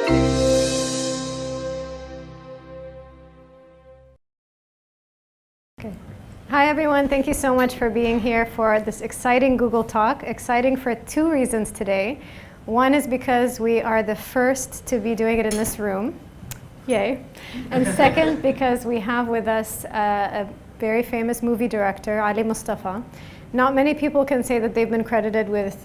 Hi everyone, thank you so much for being here for this exciting Google Talk. Exciting for two reasons today. One is because we are the first to be doing it in this room. Yay. And second, because we have with us a very famous movie director, Ali Mostafa. Not many people can say that they've been credited with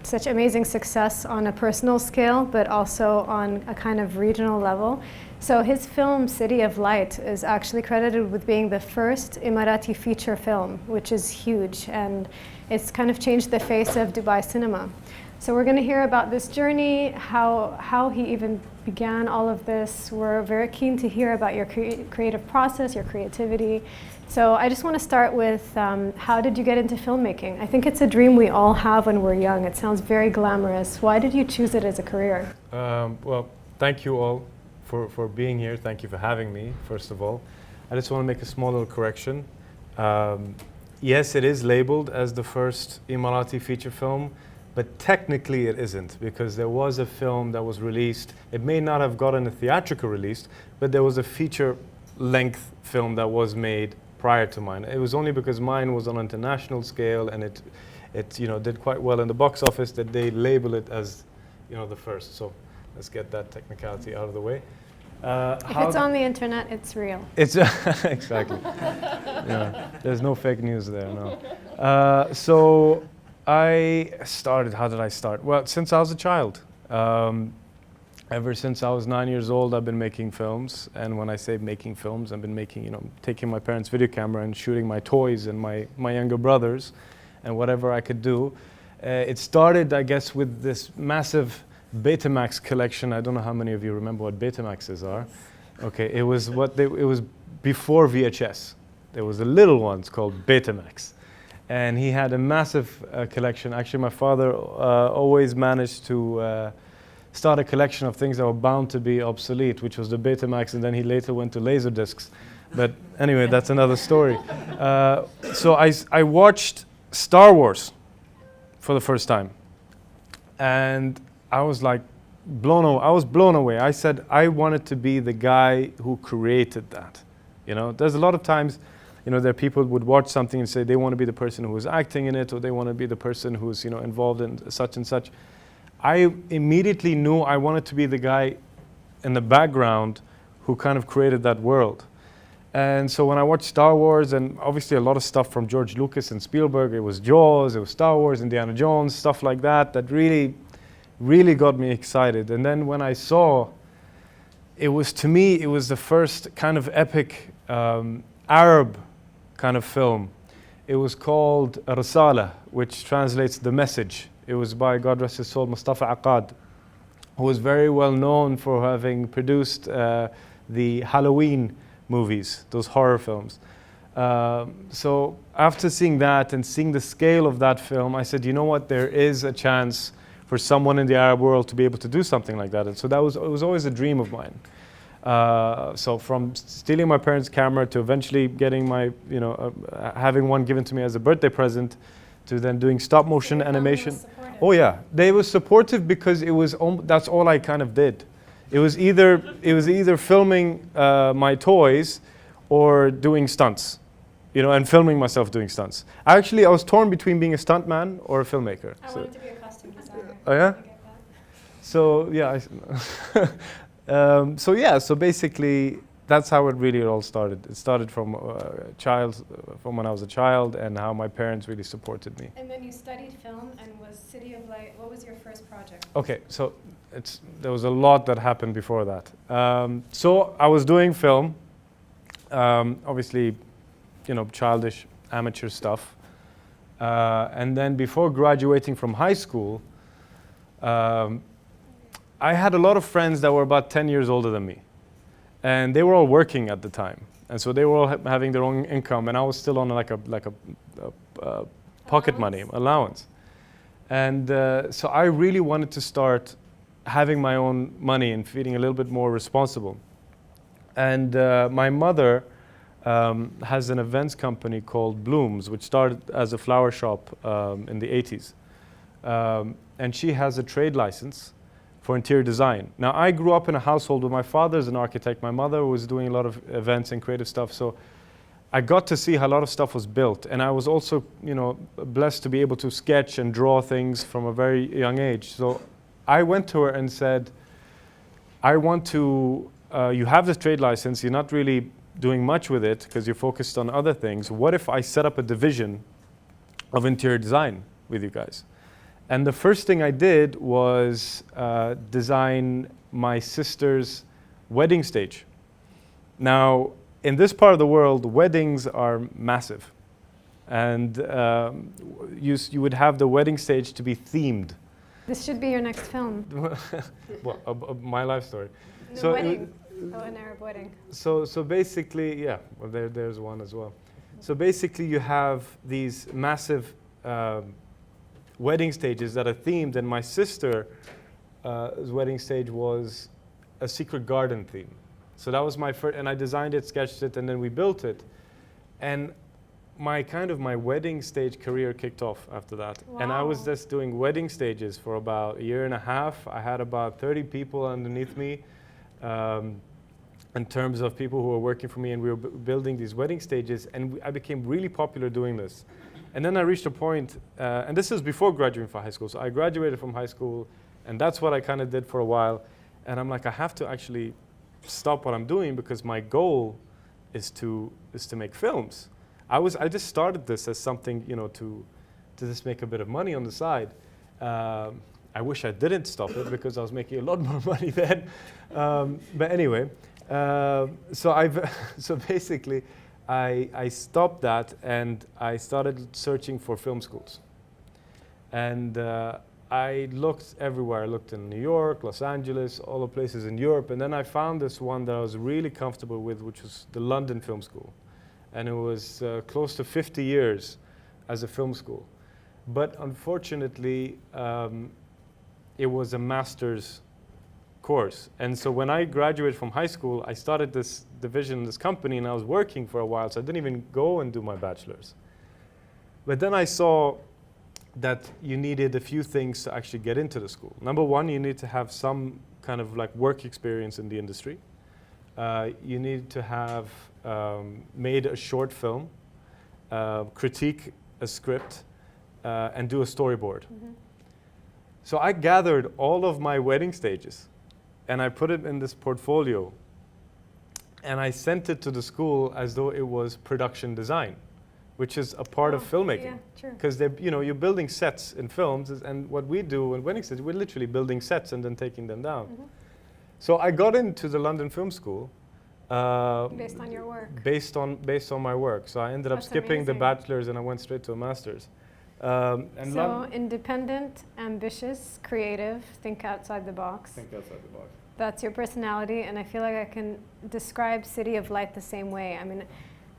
such amazing success on a personal scale, but also on a kind of regional level. So his film, City of Light, is actually credited with being the first Emirati feature film, which is huge, and it's kind of changed the face of Dubai cinema. So we're going to hear about this journey, how he even began all of this. We're very keen to hear about your creative process, your creativity. So I just want to start with, how did you get into filmmaking? I think it's a dream we all have when we're young. It sounds very glamorous. Why did you choose it as a career? Well, thank you all for being here. Thank you for having me, first of all. I just want to make a small little correction. Yes, it is labeled as the first Emirati feature film, but technically it isn't, because there was a film that was released. It may not have gotten a theatrical release, but there was a feature-length film that was made prior to mine. It was only because mine was on an international scale and it did quite well in the box office that they label it as the first. So let's get that technicality out of the way. If it's on the internet, it's real. It's exactly. Yeah, there's no fake news there, no. So I started, how did I start? Well, since I was a child. Ever since I was 9 years old, I've been making films. And when I say making films, I've been making, taking my parents' video camera and shooting my toys and my younger brothers and whatever I could do. It started, I guess, with this massive Betamax collection. I don't know how many of you remember what Betamaxes are. Okay, it was before VHS. There was the little ones called Betamax. And he had a massive collection. Actually, my father always managed to start a collection of things that were bound to be obsolete, which was the Betamax, and then he later went to Laserdiscs. But anyway, that's another story. So I watched Star Wars for the first time. And I was like I was blown away. I said I wanted to be the guy who created that. There's a lot of times, there are people who would watch something and say they want to be the person who was acting in it, or they want to be the person who's involved in such and such. I immediately knew I wanted to be the guy in the background who kind of created that world. And so when I watched Star Wars, and obviously a lot of stuff from George Lucas and Spielberg, it was Jaws, it was Star Wars, Indiana Jones, stuff like that really got me excited. And then when I saw, to me, it was the first kind of epic Arab kind of film. It was called Risala, which translates the message. It was by, God rest his soul, Mostafa Aqad, who was very well known for having produced the Halloween movies, those horror films. So after seeing that and seeing the scale of that film, I said, you know what, there is a chance for someone in the Arab world to be able to do something like that. And so it was always a dream of mine. So from stealing my parents' camera to eventually getting having one given to me as a birthday present, to then doing stop motion animation. Oh yeah, they were supportive because that's all I kind of did. It was either filming my toys or doing stunts, and filming myself doing stunts. I was torn between being a stuntman or a filmmaker. I wanted to be a costume designer. Oh yeah? So yeah, so basically that's how it really all started. It started from when I was a child, and how my parents really supported me. And then you studied film, and was City of Light, what was your first project? Okay, so there was a lot that happened before that. So I was doing film, obviously, childish, amateur stuff. And then before graduating from high school, I had a lot of friends that were about 10 years older than me. And they were all working at the time. And so they were all having their own income, and I was still on like a pocket money allowance. And so I really wanted to start having my own money and feeling a little bit more responsible. And my mother has an events company called Blooms, which started as a flower shop in the 80s. And she has a trade license for interior design. Now, I grew up in a household where my father's an architect, my mother was doing a lot of events and creative stuff, so I got to see how a lot of stuff was built, and I was also, you know, blessed to be able to sketch and draw things from a very young age. So I went to her and said, I want to, you have the trade license, you're not really doing much with it because you're focused on other things. What if I set up a division of interior design with you guys? And the first thing I did was design my sister's wedding stage. Now, in this part of the world, weddings are massive. And you would have the wedding stage to be themed. This should be your next film. Well, my life story. The So wedding. An Arab wedding. So basically, yeah, well, there's one as well. So basically you have these massive wedding stages that are themed, and my sister's wedding stage was a secret garden theme. So that was my first, and I designed it, sketched it, and then we built it. And my wedding stage career kicked off after that. Wow. And I was just doing wedding stages for about a year and a half. I had about 30 people underneath me in terms of people who were working for me, and we were building these wedding stages, and I became really popular doing this. And then I reached a point, and this is before graduating from high school. So I graduated from high school, and that's what I kind of did for a while. And I'm like, I have to actually stop what I'm doing because my goal is to make films. I just started this as something, you know, to just make a bit of money on the side. I wish I didn't stop it because I was making a lot more money then. But anyway, so basically, I stopped that and I started searching for film schools. And I looked everywhere. I looked in New York, Los Angeles, all the places in Europe, and then I found this one that I was really comfortable with, which was the London Film School. And it was close to 50 years as a film school. But unfortunately, it was a master's course. And so when I graduated from high school, I started this division, this company, and I was working for a while, so I didn't even go and do my bachelor's. But then I saw that you needed a few things to actually get into the school. Number one, you need to have some kind of like work experience in the industry. You need to have made a short film, critique a script, and do a storyboard. Mm-hmm. So I gathered all of my wedding stages and I put it in this portfolio and I sent it to the school as though it was production design, which is a part of filmmaking. Yeah, true. Because you're building sets in films, and what we do in wedding stages, we're literally building sets and then taking them down. Mm-hmm. So I got into the London Film School. Based on your work. Based on my work. So I ended up skipping amazing. the bachelor's and I went straight to a master's. So independent, ambitious, creative, think outside the box. Think outside the box. That's your personality, and I feel like I can describe City of Light the same way. I mean,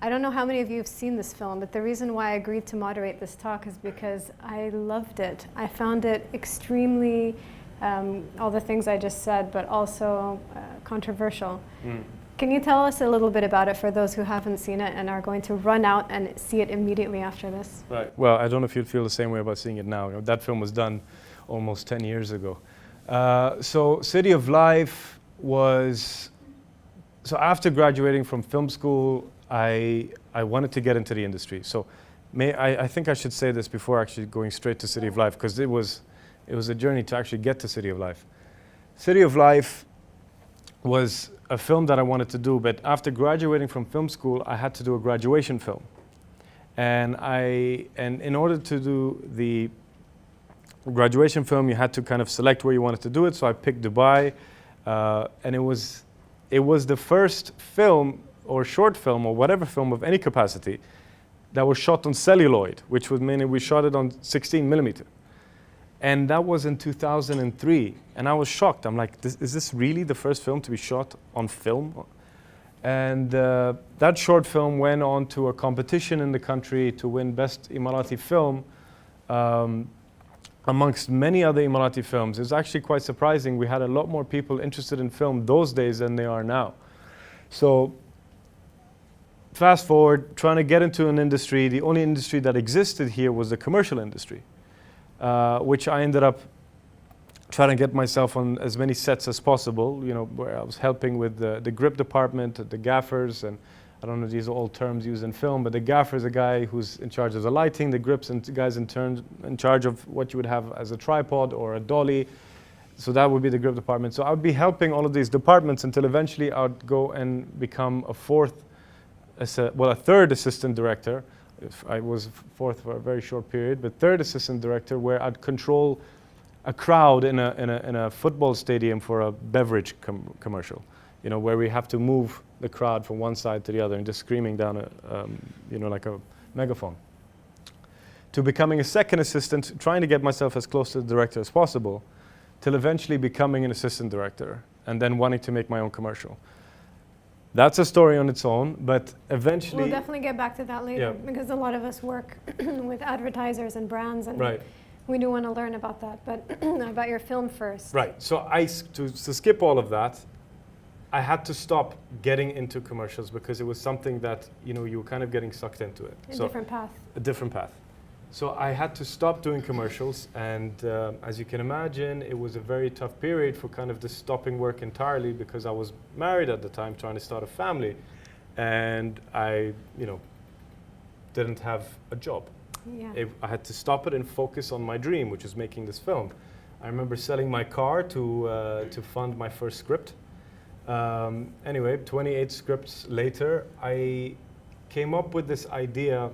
I don't know how many of you have seen this film, but the reason why I agreed to moderate this talk is because I loved it. I found it extremely, all the things I just said, but also controversial. Mm. Can you tell us a little bit about it for those who haven't seen it and are going to run out and see it immediately after this? Right. Well, I don't know if you'd feel the same way about seeing it now. That film was done almost 10 years ago. So City of Life was, so after graduating from film school, I wanted to get into the industry. So I think I should say this before actually going straight to City of Life, because it was a journey to actually get to City of Life. City of Life was a film that I wanted to do, but after graduating from film school, I had to do a graduation film. And in order to do the graduation film, you had to kind of select where you wanted to do it. So I picked Dubai, and it was the first film or short film or whatever film of any capacity that was shot on celluloid, which would mean we shot it on 16 millimeter. And that was in 2003, and I was shocked. I'm like, is this really the first film to be shot on film? And that short film went on to a competition in the country to win Best Emirati Film, amongst many other Emirati films. It was actually quite surprising. We had a lot more people interested in film those days than they are now. So fast forward, trying to get into an industry, the only industry that existed here was the commercial industry, which I ended up trying to get myself on as many sets as possible, you know, where I was helping with the grip department, the gaffers, and I don't know, these are all terms used in film, but the gaffer is a guy who's in charge of the lighting, the grips and guys in turn in charge of what you would have as a tripod or a dolly. So that would be the grip department. So I would be helping all of these departments until eventually I would go and become a third assistant director. I was fourth for a very short period, but third assistant director, where I'd control a crowd in a football stadium for a beverage commercial, you know, where we have to move the crowd from one side to the other and just screaming down you know, like a megaphone. To becoming a second assistant, trying to get myself as close to the director as possible, till eventually becoming an assistant director and then wanting to make my own commercial. That's a story on its own, but eventually... We'll definitely get back to that later, because a lot of us work with advertisers and brands, and we do want to learn about that, but about your film first. Right, so to skip all of that, I had to stop getting into commercials because it was something that, you know, you were kind of getting sucked into it. A different path. A different path. So I had to stop doing commercials, and as you can imagine, it was a very tough period for kind of just stopping work entirely, because I was married at the time, trying to start a family, and I, you know, didn't have a job. Yeah. I had to stop it and focus on my dream, which was making this film. I remember selling my car to fund my first script. Anyway, 28 scripts later, I came up with this idea.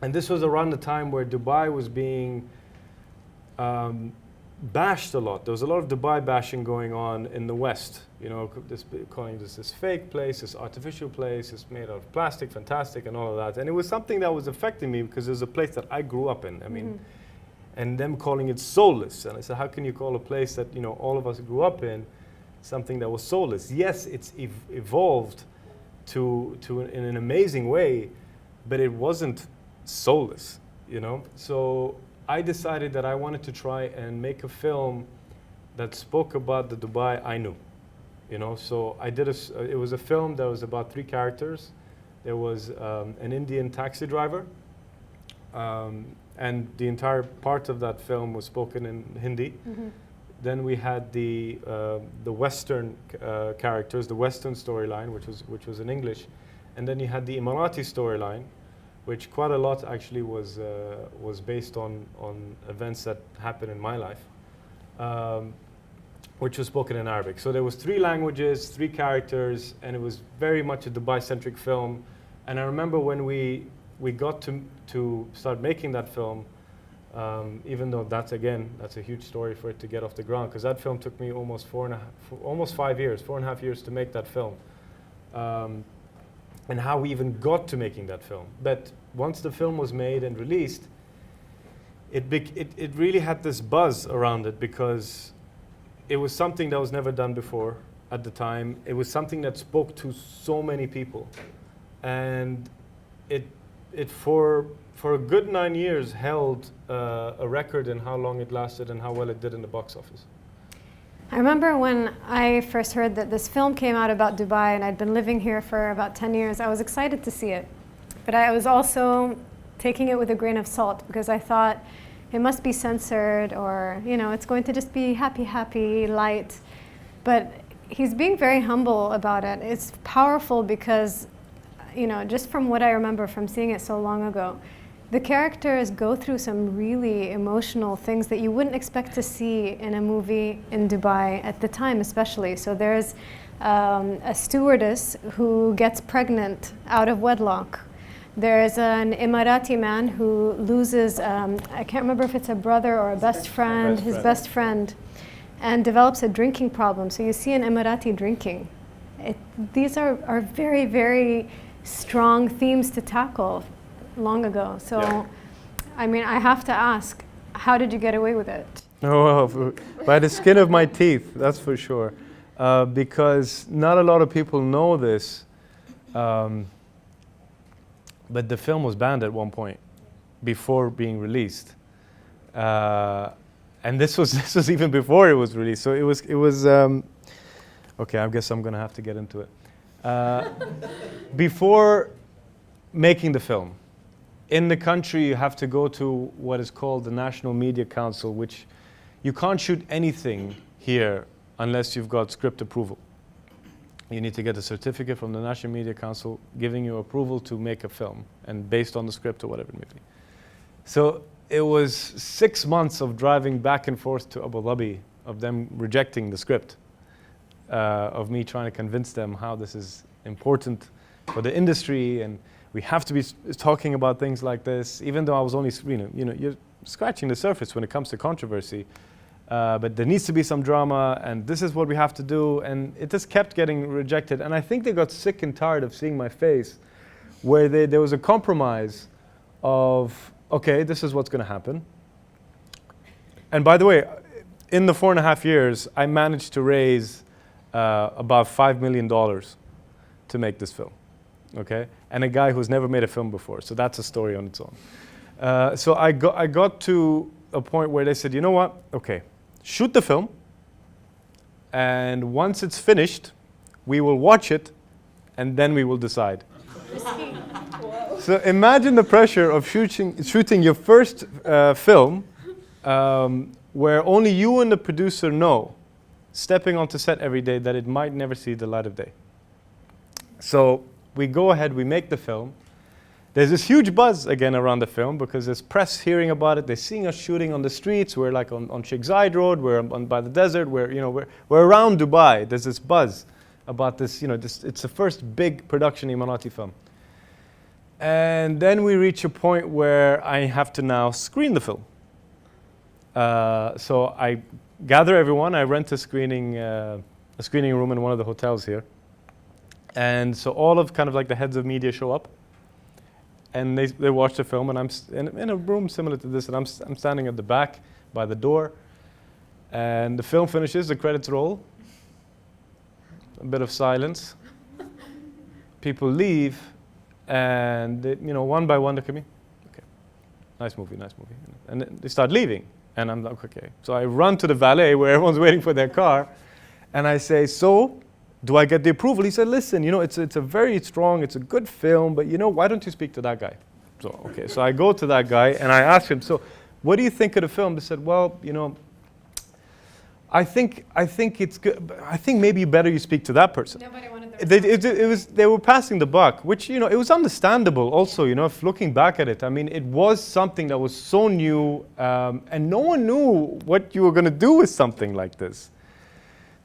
And this was around the time where Dubai was being bashed a lot. There was a lot of Dubai bashing going on in the West. You know, calling this fake place, this artificial place, it's made out of plastic, fantastic, and all of that. And it was something that was affecting me because it was a place that I grew up in. I mean, and them calling it soulless. And I said, how can you call a place that, you know, all of us grew up in something that was soulless? Yes, it's evolved in an amazing way, but it wasn't soulless, you know. So I decided that I wanted to try and make a film that spoke about the Dubai I knew, you know. So I did it was a film that was about 3 characters. There was an Indian taxi driver, and the entire part of that film was spoken in Hindi. Then we had the Western characters, the Western storyline, which was in English, and then you had the Emirati storyline, which quite a lot actually was based on events that happened in my life, which was spoken in Arabic. So there was 3 languages, 3 characters, and it was very much a Dubai-centric film. And I remember when we got to start making that film, even though that's a huge story for it to get off the ground, because that film took me almost 4.5 years to make that film. And how we even got to making that film. But once the film was made and released, it really had this buzz around it, because it was something that was never done before at the time. It was something that spoke to so many people. And it for a good 9 years held a record in how long it lasted and how well it did in the box office. I remember when I first heard that this film came out about Dubai, and I'd been living here for about 10 years, I was excited to see it. But I was also taking it with a grain of salt, because I thought it must be censored, or, you know, it's going to just be happy, light. But he's being very humble about it. It's powerful because, you know, just from what I remember from seeing it so long ago, the characters go through some really emotional things that you wouldn't expect to see in a movie in Dubai at the time, especially. So there's a stewardess who gets pregnant out of wedlock. There's an Emirati man who loses, I can't remember if it's a brother or a best friend, his best friend, and develops a drinking problem. So you see an Emirati drinking. These are very, very strong themes to tackle long ago. So, yeah. I mean, I have to ask, how did you get away with it? Oh, well, by the skin of my teeth, that's for sure. Because not a lot of people know this, but the film was banned at one point before being released. And this was even before it was released. So it was okay, I guess I'm gonna have to get into it. Before making the film, in the country, you have to go to what is called the National Media Council, which you can't shoot anything here unless you've got script approval. You need to get a certificate from the National Media Council giving you approval to make a film, and based on the script or whatever it may be. So it was 6 months of driving back and forth to Abu Dhabi, of them rejecting the script, of me trying to convince them how this is important for the industry, and we have to be talking about things like this, even though I was only, you're scratching the surface when it comes to controversy. But there needs to be some drama, and this is what we have to do, and it just kept getting rejected. And I think they got sick and tired of seeing my face, where there was a compromise of, okay, this is what's going to happen. And by the way, in the 4.5 years, I managed to raise about $5 million to make this film, okay? And a guy who's never made a film before, so that's a story on its own. So I got to a point where they said, you know what, okay, shoot the film, and once it's finished, we will watch it, and then we will decide. So imagine the pressure of shooting your first film, where only you and the producer know, stepping onto set every day, that it might never see the light of day. So we go ahead, we make the film. There's this huge buzz again around the film because there's press hearing about it. They're seeing us shooting on the streets. We're like on Sheikh Zayed Road. We're by the desert. We're around Dubai. There's this buzz about this. It's the first big production Emirati film. And then we reach a point where I have to now screen the film. So I gather everyone. I rent a screening room in one of the hotels here. And so all of kind of like the heads of media show up. And they watch the film, and I'm in a room similar to this, and I'm standing at the back by the door. And the film finishes, the credits roll. A bit of silence. People leave, and they, one by one, look at me. Okay, nice movie. And they start leaving, and I'm like, okay. So I run to the valet where everyone's waiting for their car, and I say, so, do I get the approval? He said, listen, it's a very strong, it's a good film, but why don't you speak to that guy? So, okay, so I go to that guy and I ask him, so what do you think of the film? They said, well, I think it's good, but I think maybe better you speak to that person. Nobody wanted the They were passing the buck, which, it was understandable also, if looking back at it. I mean, it was something that was so new, and no one knew what you were going to do with something like this.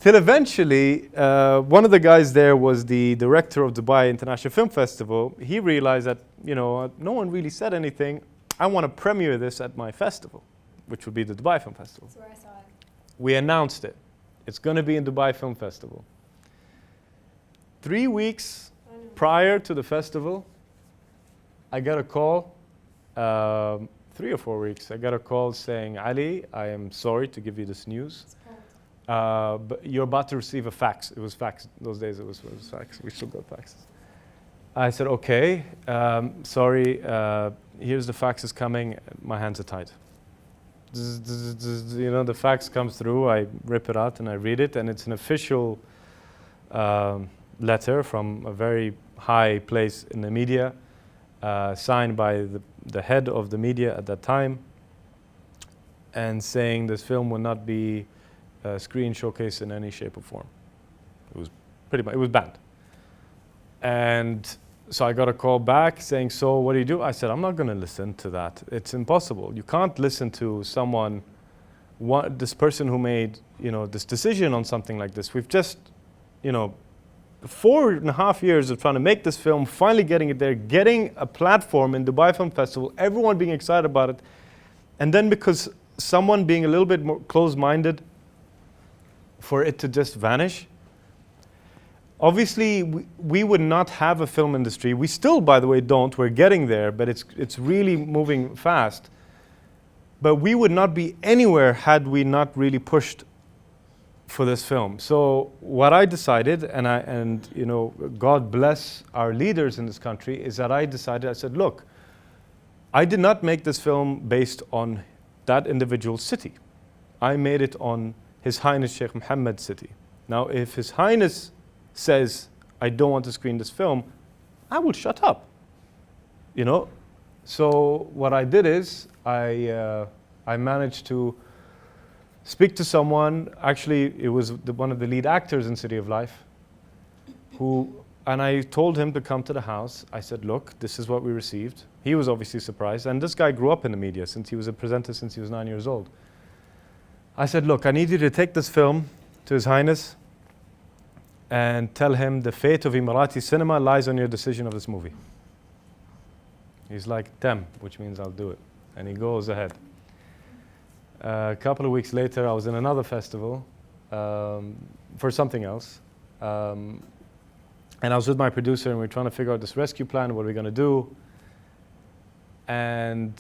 Till eventually, one of the guys there was the director of Dubai International Film Festival. He realized that, no one really said anything. I want to premiere this at my festival, which would be the Dubai Film Festival. That's where I saw it. We announced it. It's going to be in Dubai Film Festival. 3 weeks prior to the festival, I got a call, 3 or 4 weeks, I got a call saying, Ali, I am sorry to give you this news. But you're about to receive a fax. It was fax. Those days it was fax. We still got faxes. I said, okay, sorry, here's the fax is coming. My hands are tied. The fax comes through. I rip it out and I read it. And it's an official letter from a very high place in the media, signed by the head of the media at that time, and saying this film will not be screen showcase in any shape or form. It was pretty much, it was banned. And so I got a call back saying, so what do you do? I said, I'm not going to listen to that. It's impossible. You can't listen to someone, this person who made, this decision on something like this. We've just, 4.5 years of trying to make this film, finally getting it there, getting a platform in Dubai Film Festival, everyone being excited about it. And then because someone being a little bit more closed-minded, for it to just vanish. Obviously, we would not have a film industry. We still, by the way, don't. We're getting there, but it's really moving fast. But we would not be anywhere had we not really pushed for this film. So what I decided, and God bless our leaders in this country, is that I said, look, I did not make this film based on that individual city. I made it on His Highness Sheikh Mohammed's city. Now, if His Highness says, I don't want to screen this film, I will shut up. So what I did is, I managed to speak to someone. Actually, it was one of the lead actors in City of Life, and I told him to come to the house. I said, look, this is what we received. He was obviously surprised. And this guy grew up in the media since he was a presenter since he was 9 years old. I said, look, I need you to take this film to His Highness and tell him the fate of Emirati cinema lies on your decision of this movie. He's like, damn, which means I'll do it. And he goes ahead. A couple of weeks later, I was in another festival for something else. And I was with my producer, and we were trying to figure out this rescue plan. What are we going to do? And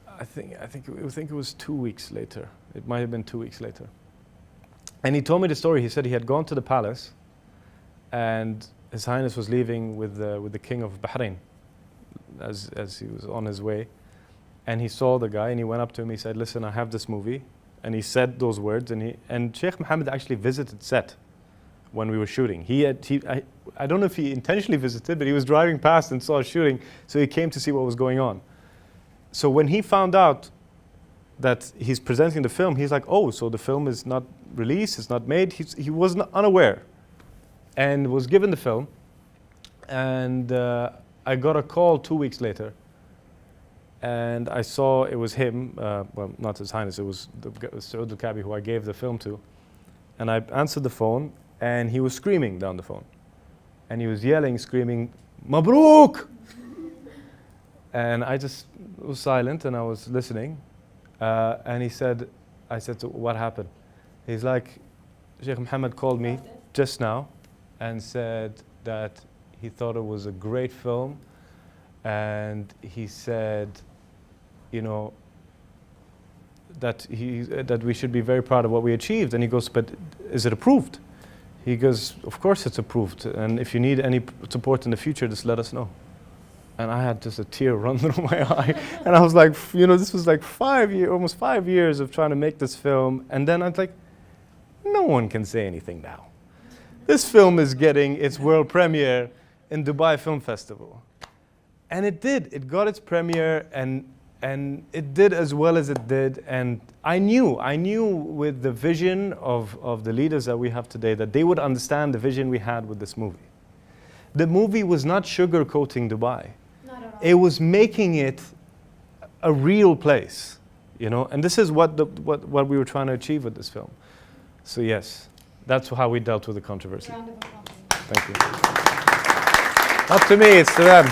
I think it was 2 weeks later. It might have been 2 weeks later. And he told me the story. He said he had gone to the palace, and His Highness was leaving with the King of Bahrain as he was on his way. And he saw the guy, and he went up to him. He said, listen, I have this movie. And he said those words. And Sheikh Mohammed actually visited set when we were shooting. I don't know if he intentionally visited, but he was driving past and saw us shooting, so he came to see what was going on. So when he found out that he's presenting the film, he's like, oh, so the film is not released, it's not made. He was unaware and was given the film. And I got a call 2 weeks later, and I saw it was him, well, not His Highness, it was Saud al-Kabi, who I gave the film to. And I answered the phone, and he was screaming down the phone. And he was yelling, screaming, Mabrook! And I just was silent, and I was listening. And I said, so what happened? He's like, Sheikh Mohammed called me just now and said that he thought it was a great film. And he said, you know, that we should be very proud of what we achieved. And he goes, but is it approved? He goes, of course it's approved. And if you need any support in the future, just let us know. And I had just a tear run through my eye. And I was like, you know, this was like almost 5 years of trying to make this film. And then I was like, no one can say anything now. This film is getting its world premiere in Dubai Film Festival. And it did. It got its premiere, and it did as well as it did. And I knew with the vision of the leaders that we have today that they would understand the vision we had with this movie. The movie was not sugarcoating Dubai. Not at all. It was making it a real place, you know. And this is what we were trying to achieve with this film. So yes, that's how we dealt with the controversy. Round of applause. Thank you. Not to me, it's to them.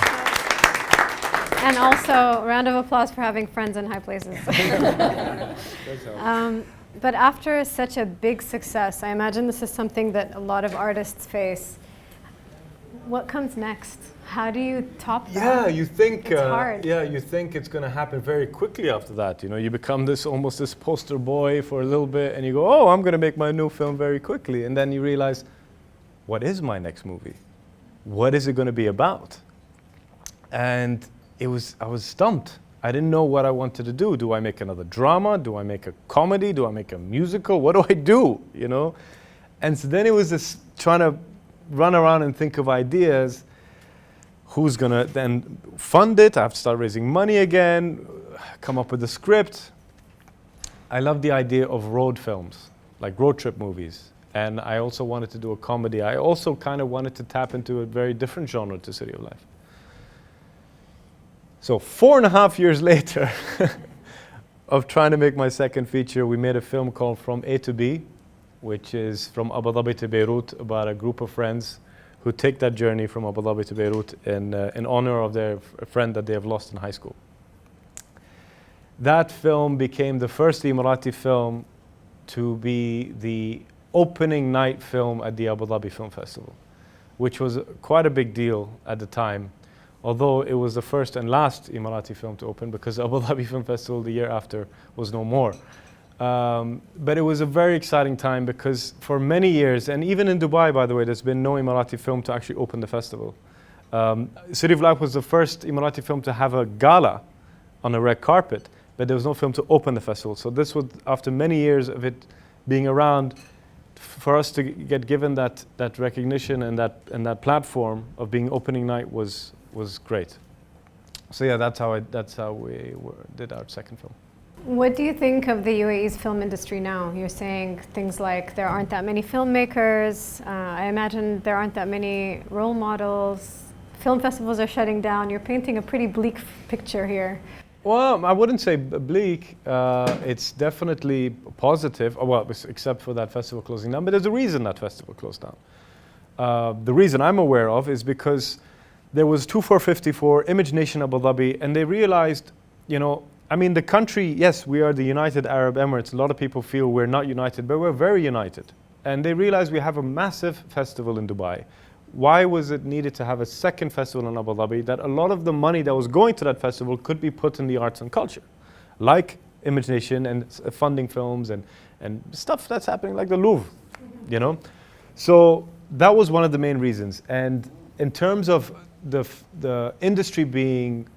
And also, round of applause for having friends in high places. But after such a big success, I imagine this is something that a lot of artists face. What comes next? How do you top that? Yeah, you think it's hard. Yeah, you think it's going to happen very quickly after that. You know, you become almost this poster boy for a little bit, and you go, oh, I'm going to make my new film very quickly. And then you realize, what is my next movie? What is it going to be about? And I was stumped. I didn't know what I wanted to do. Do I make another drama? Do I make a comedy? Do I make a musical? What do I do? You know? And so then it was this trying to run around and think of ideas. Who's going to then fund it? I have to start raising money again, come up with a script. I love the idea of road films, like road trip movies. And I also wanted to do a comedy. I also kind of wanted to tap into a very different genre to City of Life. So 4.5 years later of trying to make my second feature, we made a film called From A to B, which is from Abu Dhabi to Beirut, about a group of friends who take that journey from Abu Dhabi to Beirut in honor of their friend that they have lost in high school. That film became the first Emirati film to be the opening night film at the Abu Dhabi Film Festival, which was quite a big deal at the time, although it was the first and last Emirati film to open, because Abu Dhabi Film Festival the year after was no more. But it was a very exciting time, because for many years, and even in Dubai, by the way, there's been no Emirati film to actually open the festival. City of Life was the first Emirati film to have a gala on a red carpet, but there was no film to open the festival. So this was, after many years of it being around, for us to get given that recognition and that platform of being opening night was great. So yeah, that's how we did our second film. What do you think of the UAE's film industry now? You're saying things like there aren't that many filmmakers. I imagine there aren't that many role models. Film festivals are shutting down. You're painting a pretty bleak picture here. Well, I wouldn't say bleak. It's definitely positive. Well, except for that festival closing down. But there's a reason that festival closed down. The reason I'm aware of is because there was 2454 Image Nation Abu Dhabi, and they realized, you know, I mean, the country, yes, we are the United Arab Emirates. A lot of people feel we're not united, but we're very united. And they realized we have a massive festival in Dubai. Why was it needed to have a second festival in Abu Dhabi? That a lot of the money that was going to that festival could be put in the arts and culture, like Image Nation and funding films and stuff that's happening like the Louvre, you know? So that was one of the main reasons. And in terms of the industry being,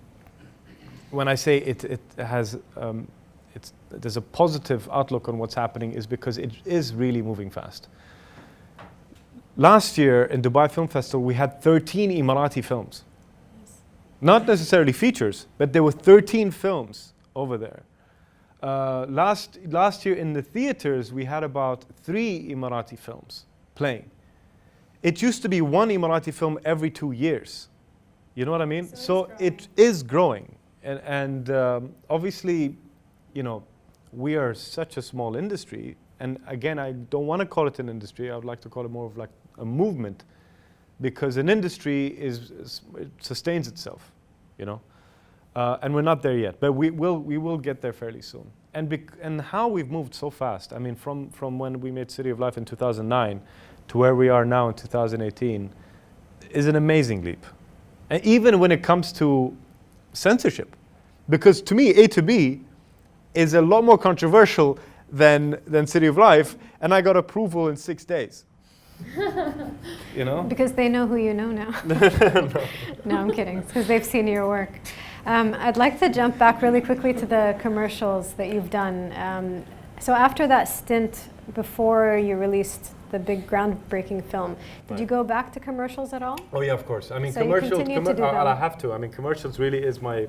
when I say it has, there's a positive outlook on what's happening, is because it is really moving fast. Last year in Dubai Film Festival, we had 13 Emirati films. Yes. Not necessarily features, but there were 13 films over there. Last year in the theaters, we had about 3 Emirati films playing. It used to be 1 Emirati film every 2 years. You know what I mean? So it is growing. And obviously, you know, we are such a small industry. And again, I don't want to call it an industry. I would like to call it more of like a movement, because an industry it sustains itself, you know. And we're not there yet, but we will get there fairly soon. And how we've moved so fast. I mean, from when we made City of Life in 2009 to where we are now in 2018 is an amazing leap. And even when it comes to censorship, because to me, A to B is a lot more controversial than City of Life, and I got approval in 6 days. You know? Because they know who you know now. No, I'm kidding. It's because they've seen your work. I'd like to jump back really quickly to the commercials that you've done. So after that stint, before you released the big groundbreaking film, did you go back to commercials at all? Oh yeah, of course. I mean, so commercials. I have to. I mean, commercials really is my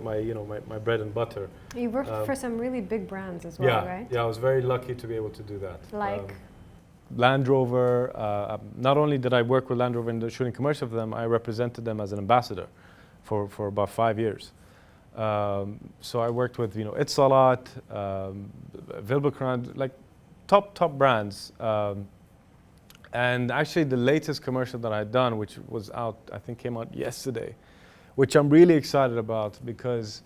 bread and butter. You worked for some really big brands as well, right? Yeah, I was very lucky to be able to do that. Like Land Rover. Not only did I work with Land Rover in the shooting commercial for them, I represented them as an ambassador for about 5 years. So I worked with Itzalat, Vilbekran, like top brands. And actually the latest commercial that I had done, which was out, I think came out yesterday, which I'm really excited about, because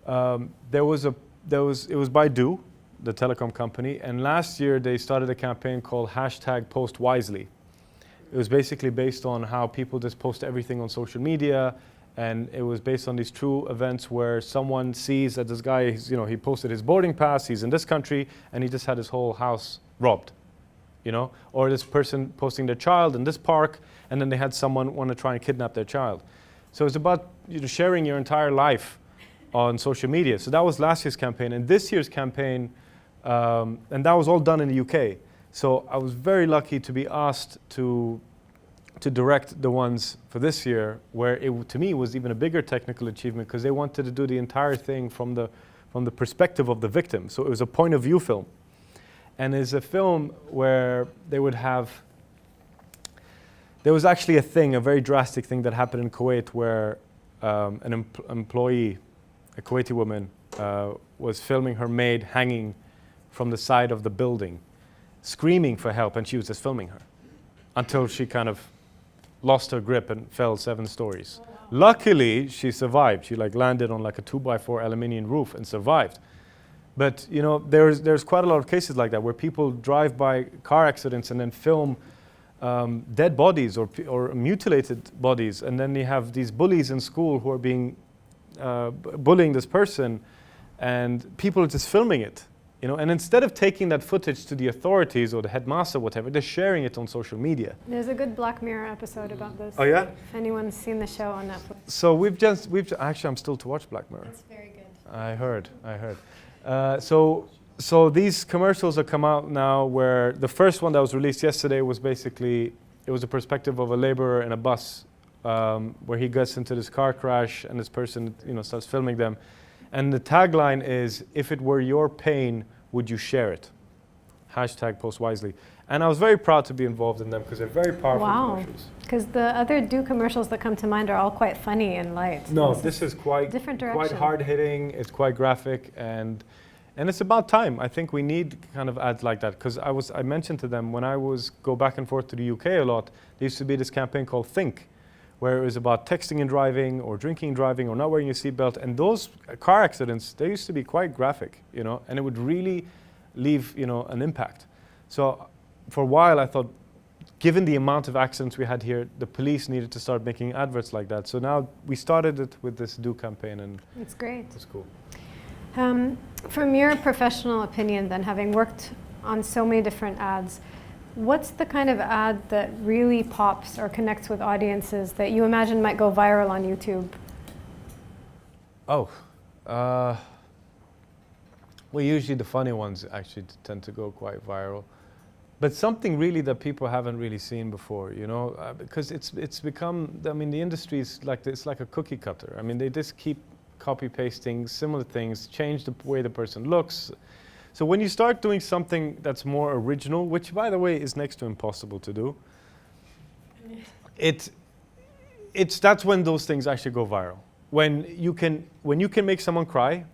it was Baidu, the telecom company, and last year they started a campaign called #PostWisely. It was basically based on how people just post everything on social media, and it was based on these true events where someone sees that this guy, he posted his boarding pass, he's in this country, and he just had his whole house robbed. Or this person posting their child in this park, and then they had someone want to try and kidnap their child. So it's about sharing your entire life on social media. So that was last year's campaign, and this year's campaign, and that was all done in the UK. So I was very lucky to be asked to direct the ones for this year, where it, to me, was even a bigger technical achievement, because they wanted to do the entire thing from the perspective of the victim. So it was a point of view film. And it's a film where there was actually a very drastic thing that happened in Kuwait, where an employee, a Kuwaiti woman, was filming her maid hanging from the side of the building, screaming for help, and she was just filming her until she kind of lost her grip and fell 7 stories. Oh, wow. Luckily, she survived. She landed on a 2x4 aluminium roof and survived. But there's quite a lot of cases like that, where people drive by car accidents and then film dead bodies or mutilated bodies, and then you have these bullies in school who are bullying this person, and people are just filming it. And instead of taking that footage to the authorities or the headmaster, whatever, they're sharing it on social media. There's a good Black Mirror episode about this. Oh yeah? If anyone's seen the show on Netflix. So actually, I'm still to watch Black Mirror. It's very good. I heard. So these commercials have come out now, where the first one that was released yesterday was basically, it was a perspective of a laborer in a bus, where he gets into this car crash and this person, starts filming them. And the tagline is, if it were your pain, would you share it? Hashtag post wisely. And I was very proud to be involved in them because they're very powerful commercials. Because the other Do commercials that come to mind are all quite funny and light. No, this is quite different direction. Quite hard hitting. It's quite graphic, and it's about time. I think we need kind of ads like that, because I mentioned to them when I go back and forth to the UK a lot. There used to be this campaign called Think, where it was about texting and driving, or drinking and driving, or not wearing your seatbelt. And those car accidents, they used to be quite graphic, and it would really leave an impact. So for a while I thought, given the amount of accidents we had here, the police needed to start making adverts like that. So now we started it with this Do campaign, and it's great. It's cool. From your professional opinion then, having worked on so many different ads, what's the kind of ad that really pops or connects with audiences that you imagine might go viral on YouTube? Oh, well, usually the funny ones actually tend to go quite viral. But something really that people haven't really seen before, because it's become, I mean, the industry is it's like a cookie cutter. I mean, they just keep copy pasting similar things, change the way the person looks. So when you start doing something that's more original, which by the way is next to impossible to do, that's when those things actually go viral. When you can make someone cry,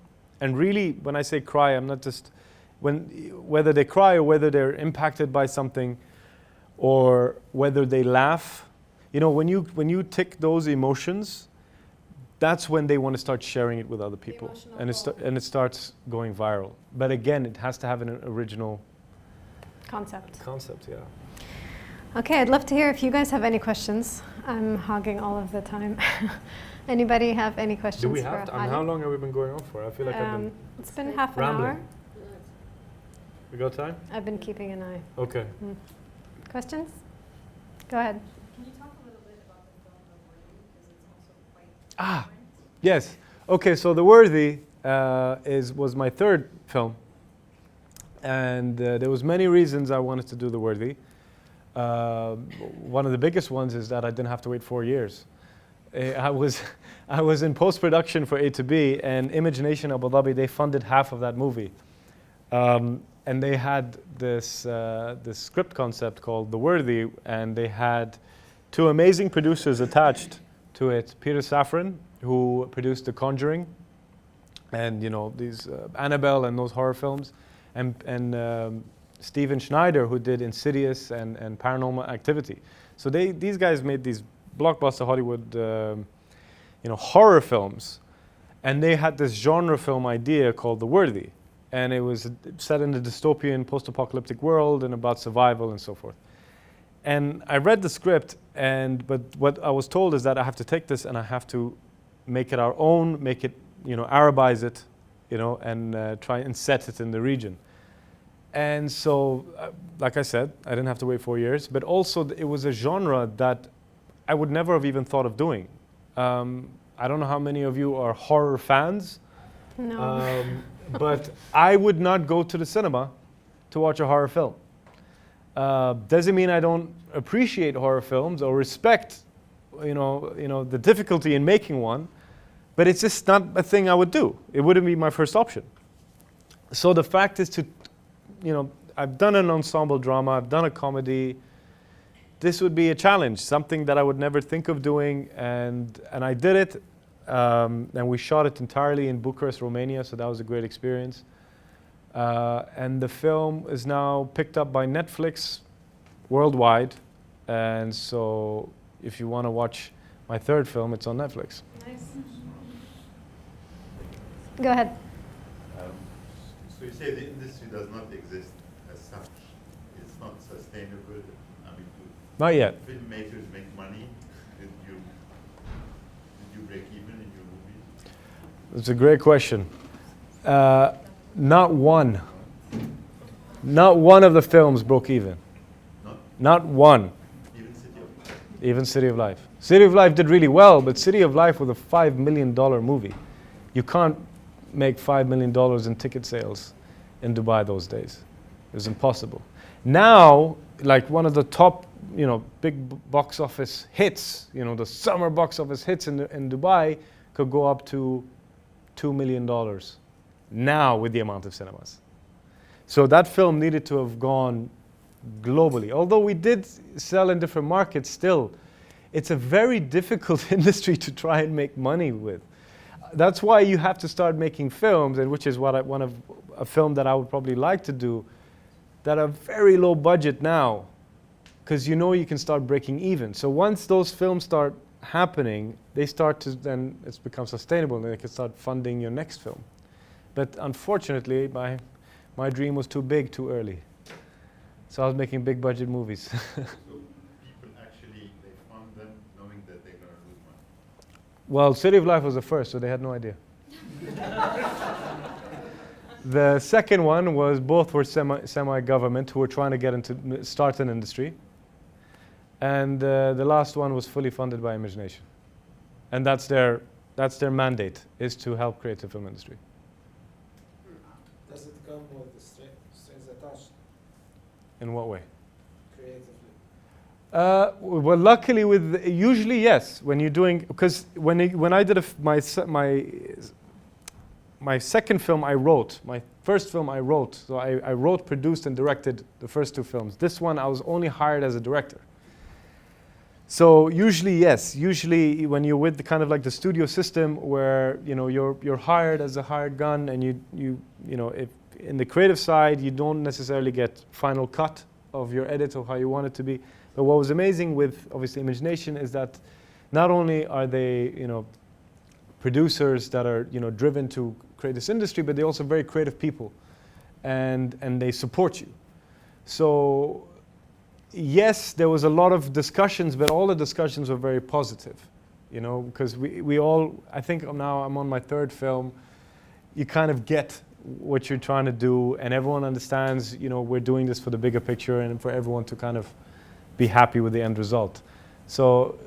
and really when I say cry, I'm not just whether they cry or whether they're impacted by something, or whether they laugh, when you tick those emotions, that's when they want to start sharing it with other people, and it starts going viral. But again, it has to have an original concept. Yeah. Okay, I'd love to hear if you guys have any questions. I'm hogging all of the time. Anybody have any questions? Do we have to? How long have we been going on for? I feel like I've been. It's been half an rambling. hour. We got time? I've been keeping an eye. Okay. Questions? Go ahead. Can you talk a little bit about the film The Worthy, because it's also quite different? Yes. Okay, so The Worthy was my third film. And there was many reasons I wanted to do The Worthy. One of the biggest ones is that I didn't have to wait 4 years. I was in post-production for A to B, and Image Nation Abu Dhabi, they funded half of that movie. And they had this script concept called The Worthy, and they had two amazing producers attached to it. Peter Safran, who produced The Conjuring, and these Annabelle and those horror films, and Steven Schneider, who did Insidious and Paranormal Activity. So these guys made these blockbuster Hollywood horror films, and they had this genre film idea called The Worthy. And it was set in a dystopian post-apocalyptic world and about survival and so forth. And I read the script, but what I was told is that I have to take this and I have to make it our own, make it, Arabize it, and try and set it in the region. And so, like I said, I didn't have to wait 4 years, but also it was a genre that I would never have even thought of doing. I don't know how many of you are horror fans. No. But I would not go to the cinema to watch a horror film. Doesn't mean I don't appreciate horror films or respect, the difficulty in making one, but it's just not a thing I would do. It wouldn't be my first option. So the fact is I've done an ensemble drama, I've done a comedy. This would be a challenge, something that I would never think of doing, and I did it. And we shot it entirely in Bucharest, Romania, so that was a great experience. And the film is now picked up by Netflix worldwide. And so if you want to watch my third film, it's on Netflix. Nice. Go ahead. So you say the industry does not exist as such. It's not sustainable. I mean, Not yet. filmmakers make money. Did you break even in your movies? It's a great question. Not one. Not one of the films broke even. Not one. Even City of Life? Even City of Life. City of Life did really well, but City of Life was a $5 million movie. You can't make $5 million in ticket sales in Dubai those days. It was impossible. Now, like one of the top, big box office hits, the summer box office hits in Dubai could go up to $2 million now with the amount of cinemas. So that film needed to have gone globally. Although we did sell in different markets, still, it's a very difficult industry to try and make money with. That's why you have to start making films, and which is what a film that I would probably like to do, that are very low budget now, because you know you can start breaking even. So once those films start happening, they start to then it's become sustainable, and they can start funding your next film. But unfortunately, my dream was too big too early. So I was making big budget movies. So people actually, they fund them knowing that they're going to lose money. Well, City of Life was the first, so they had no idea. The second one was both were semi-government who were trying to get into start an industry. And the last one was fully funded by Imagination. And that's their mandate, is to help create the film industry. Does it come with the strings attached In what way? creatively? Well, luckily, usually yes. When you're doing, because when I did my second film, I wrote. My first film, I wrote. So I wrote, produced, and directed the first two films. This one, I was only hired as a director. So usually, yes. Usually, when you're with the kind of like the studio system, where you're hired as a hired gun, and you know, if in the creative side, you don't necessarily get final cut of your edit or how you want it to be. But what was amazing with obviously Imagination is that not only are they producers that are driven to create this industry, but they're also very creative people, and they support you. So yes, there was a lot of discussions, but all the discussions were very positive, because we all, I think now I'm on my third film, you kind of get what you're trying to do, and everyone understands, we're doing this for the bigger picture and for everyone to kind of be happy with the end result. So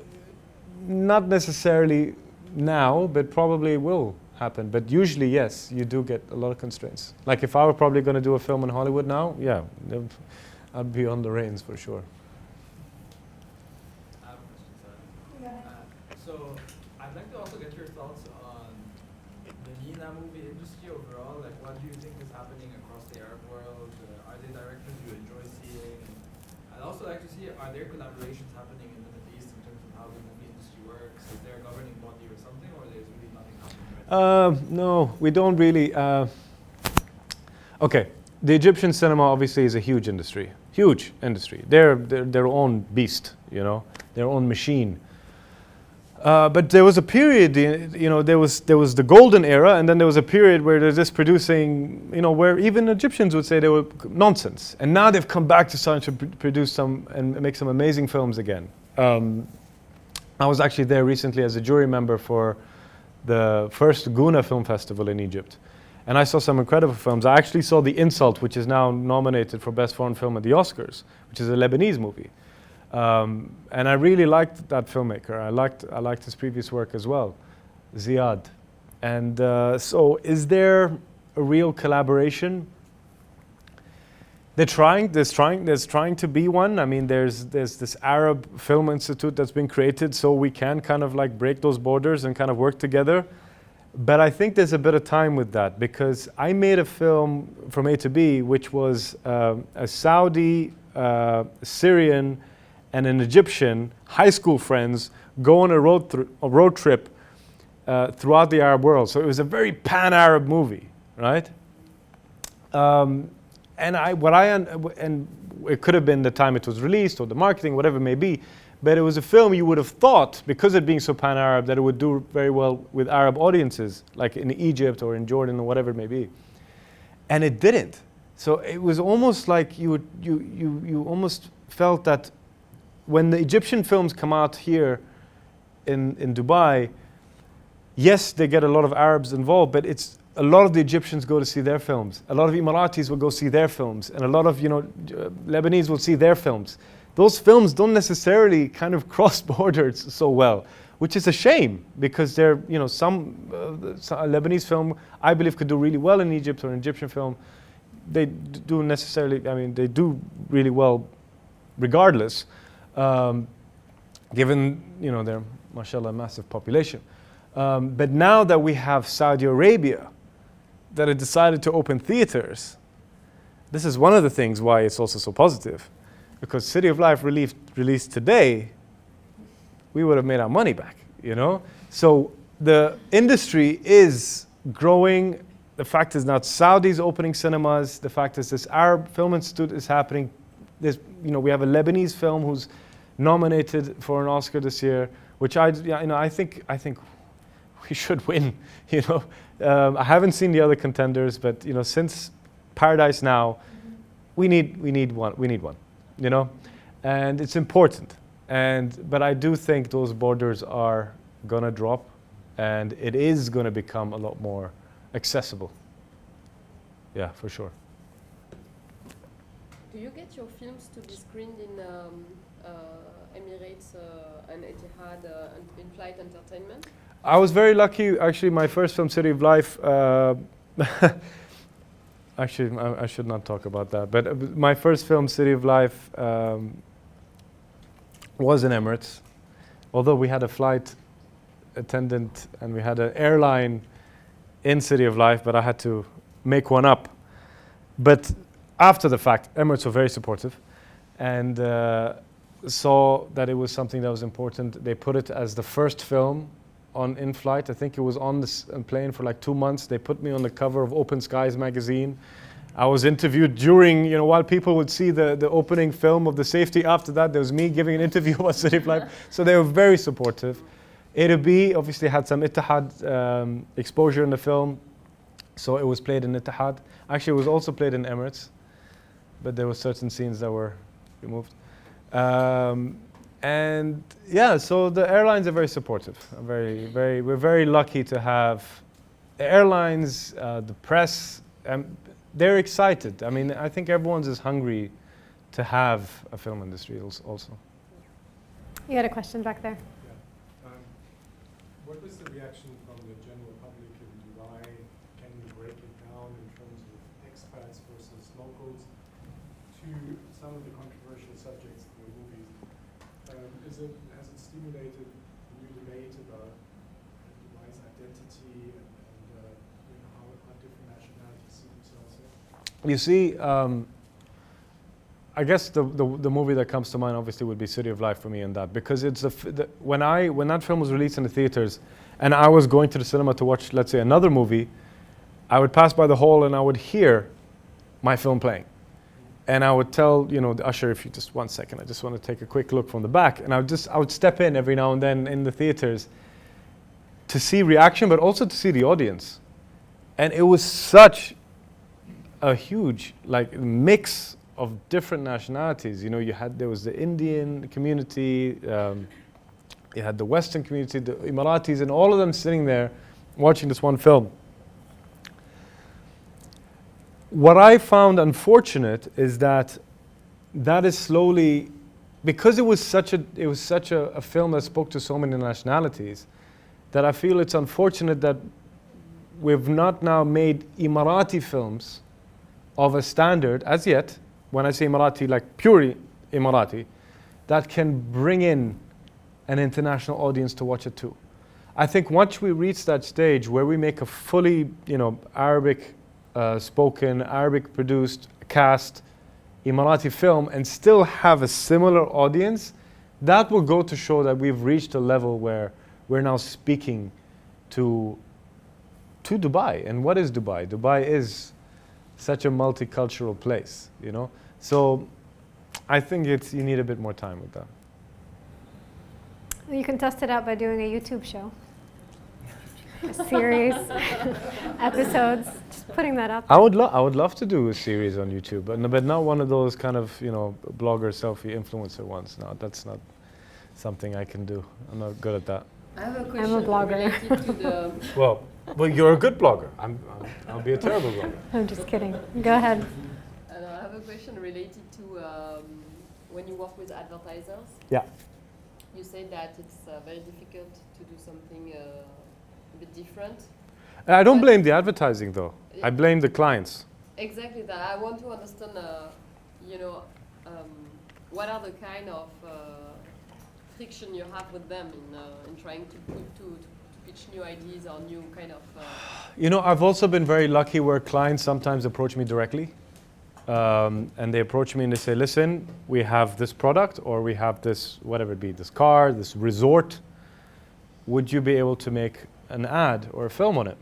not necessarily now, but probably will happen. But usually, yes, you do get a lot of constraints. Like if I were probably going to do a film in Hollywood now, yeah, I'd be on the reins for sure. I have a question, sorry. So I'd like to also get your thoughts on the MENA movie industry overall. Like, what do you think is happening across the Arab world? Are there directors you enjoy seeing? I'd also like to see, are there collaborations happening in the Middle East in terms of how the movie industry works? Is there a governing body or something, or there's really nothing happening? No, we don't really. Okay, the Egyptian cinema obviously is a huge industry. Huge industry. They're their own beast, their own machine. But there was a period, there was the golden era, and then there was a period where they're just producing, where even Egyptians would say they were nonsense. And now they've come back to starting to produce some and make some amazing films again. I was actually there recently as a jury member for the first Guna Film Festival in Egypt. And I saw some incredible films. I actually saw The Insult, which is now nominated for Best Foreign Film at the Oscars, which is a Lebanese movie. And I really liked that filmmaker. I liked his previous work as well, Ziad. And so is there a real collaboration? There's trying to be one. I mean, there's this Arab Film Institute that's been created so we can kind of like break those borders and kind of work together. But I think there's a bit of time with that, because I made a film from A to B, which was a Saudi, Syrian, and an Egyptian high school friends go on a road trip throughout the Arab world. So it was a very pan-Arab movie, right? And it could have been the time it was released or the marketing, whatever it may be. But it was a film you would have thought, because it being so pan-Arab, that it would do very well with Arab audiences, like in Egypt or in Jordan or whatever it may be. And it didn't. So it was almost like you almost felt that when the Egyptian films come out here in Dubai, yes, they get a lot of Arabs involved, but it's a lot of the Egyptians go to see their films. A lot of Emiratis will go see their films, and a lot of Lebanese will see their films. Those films don't necessarily kind of cross borders so well, which is a shame, because they're, some Lebanese film I believe could do really well in Egypt, or an Egyptian film, they do necessarily, I mean, they do really well regardless, given, their, mashallah, massive population. But now that we have Saudi Arabia that had decided to open theaters, this is one of the things why it's also so positive. Because City of Life released today, we would have made our money back, you know? So the industry is growing. The fact is now Saudi's opening cinemas. The fact is this Arab Film Institute is happening. There's, you know, we have a Lebanese film who's nominated for an Oscar this year, which I think we should win. You know, I haven't seen the other contenders, but you know, since Paradise Now, we need one. You know, and it's important. But I do think those borders are gonna drop, and it is gonna become a lot more accessible. Yeah, for sure. Do you get your films to be screened in Emirates and Etihad in-flight entertainment? I was very lucky. Actually, my first film, City of Life. Actually, I should not talk about that. But my first film, City of Life, was in Emirates. Although we had a flight attendant and we had an airline in City of Life, but I had to make one up. But after the fact, Emirates were very supportive and saw that it was something that was important. They put it as the first film on in-flight. I think it was on the plane for like 2 months. They put me on the cover of Open Skies magazine. I was interviewed during, you know, while people would see the opening film of the safety. After that, there was me giving an interview about City of Life. So they were very supportive. A to B obviously had some Etihad exposure in the film. So it was played in Etihad. Actually, it was also played in Emirates, but there were certain scenes that were removed. And yeah, so the airlines are very supportive. We're very lucky to have the airlines, the press. They're excited. I mean, I think everyone's is hungry to have a film industry also. You had a question back there. Yeah. What was the reaction from the general public in Dubai? Can you break it down in terms of expats versus locals to some of the controversial subjects in the movies? Has it stimulated a new debate about Dubai's identity and you know, how different nationalities see themselves here? You see, I guess the movie that comes to mind obviously would be City of Life for me, in that because it's when that film was released in the theaters, and I was going to the cinema to watch, let's say, another movie, I would pass by the hall and I would hear my film playing. And I would tell, you know, the usher, if you just 1 second, I just want to take a quick look from the back. And I would step in every now and then in the theaters to see reaction, but also to see the audience. And it was such a huge, like, mix of different nationalities. You know, there was the Indian community, you had the Western community, the Emiratis, and all of them sitting there watching this one film. What I found unfortunate is that is slowly, because it was such a film that spoke to so many nationalities, that I feel it's unfortunate that we've not now made Emirati films of a standard as yet. When I say Emirati, like purely Emirati, that can bring in an international audience to watch it too. I think once we reach that stage where we make a fully, you know, Arabic spoken, Arabic produced, cast Emirati film and still have a similar audience, that will go to show that we've reached a level where we're now speaking to Dubai. And what is Dubai? Dubai is such a multicultural place, you know? So I think you need a bit more time with that. You can test it out by doing a YouTube show. A series, episodes, just putting that out there. I would love to do a series on YouTube, but not one of those kind of, you know, blogger, selfie, influencer ones. No, that's not something I can do. I'm not good at that. I have a question I'm a blogger. related to the... Well, you're a good blogger. I'll be a terrible blogger. I'm just kidding. Go ahead. I have a question related to when you work with advertisers. Yeah. You said that it's very difficult to do something a bit different. I don't blame the advertising though. I blame the clients. Exactly that. I want to understand, you know, what are the kind of friction you have with them in trying to pitch new ideas or new kind of. You know, I've also been very lucky where clients sometimes approach me directly. And they approach me and they say, listen, we have this product or we have this, whatever it be, this car, this resort. Would you be able to make an ad or a film on it?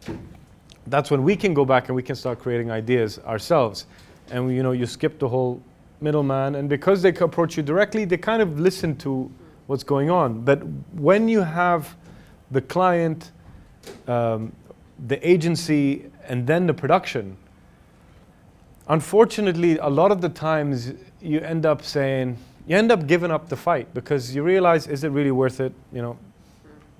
That's when we can go back and we can start creating ideas ourselves. And you know, you skip the whole middleman. And because they approach you directly, they kind of listen to what's going on. But when you have the client, the agency, and then the production, unfortunately, a lot of the times you end up giving up the fight because you realize, is it really worth it? You know,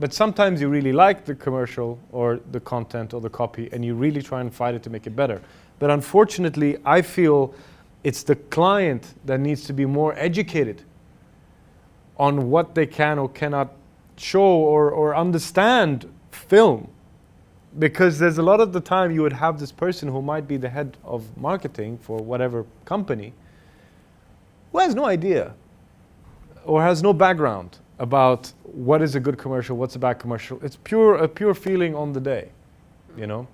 but sometimes you really like the commercial or the content or the copy and you really try and fight it to make it better. But unfortunately, I feel it's the client that needs to be more educated on what they can or cannot show or understand film. Because there's a lot of the time you would have this person who might be the head of marketing for whatever company who has no idea or has no background about what is a good commercial, what's a bad commercial. It's a pure feeling on the day, you know.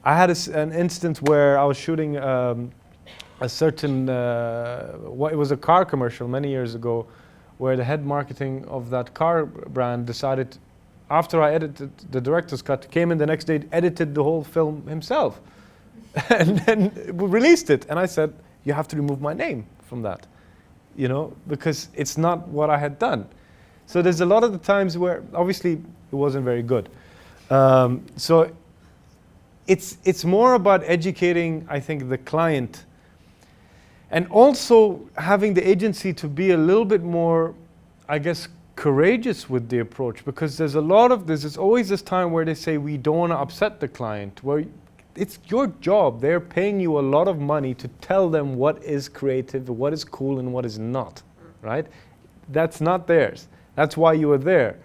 I had an instance where I was shooting a certain, it was a car commercial many years ago where the head marketing of that car brand decided, after I edited the director's cut, came in the next day, edited the whole film himself and then released it. And I said, you have to remove my name from that, you know, because it's not what I had done. So there's a lot of the times where obviously it wasn't very good. So it's more about educating, I think, the client and also having the agency to be a little bit more, I guess, courageous with the approach, because there's always this time where they say we don't want to upset the client, where it's your job. They're paying you a lot of money to tell them what is creative, what is cool and what is not, right? That's not theirs. That's why you are there.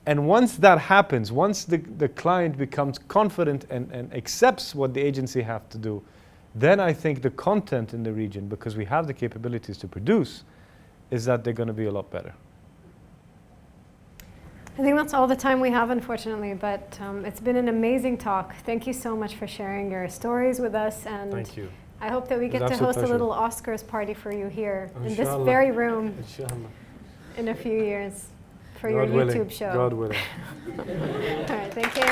And once that happens, once the client becomes confident and accepts what the agency have to do, then I think the content in the region, because we have the capabilities to produce, is that they're going to be a lot better. I think that's all the time we have, unfortunately, but it's been an amazing talk. Thank you so much for sharing your stories with us. And Thank you. I hope that we get to absolute host pleasure. a little Oscars party for you here in this Inshallah. very room Inshallah. in a few years for God your willing. YouTube show. God willing. All right, thank you.